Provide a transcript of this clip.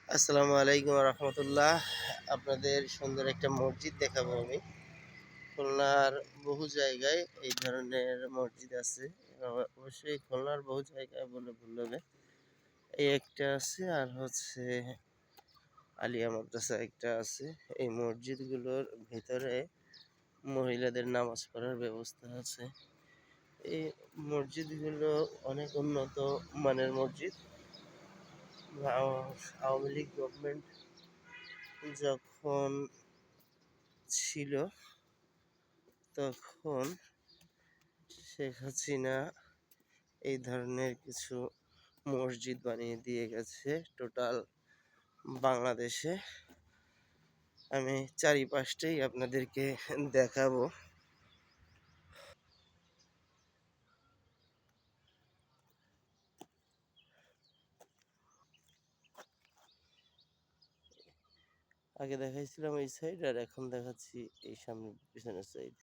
আসসালামু আলাইকুম রহমতুল্লাহ। আপনাদের সুন্দর একটা মসজিদ দেখাবো আমি। খুলনার বহু জায়গায় এই ধরনের মসজিদ আছে। অবশ্যই খুলনার বহু জায়গায় বলে ভুল হবে। এই একটা আছে, আর হচ্ছে আলিয়া মাদ্রাসা একটা আছে। এই মসজিদগুলোর ভিতরে মহিলাদের নামাজ পড়ার ব্যবস্থা আছে। এই মসজিদগুলো অনেক উন্নত মানের মসজিদ। আওয়ামী লীগ গভর্নমেন্ট যখন ছিল তখন শেখ হাসিনা এই ধরনের কিছু মসজিদ বানিয়ে দিয়ে গেছে টোটাল বাংলাদেশে। আমি চারিপাশটাই আপনাদেরকে দেখাবো। আগে দেখাইছিলাম এই সাইড, আর এখন দেখাচ্ছি এই সামনে পিছনের সাইড।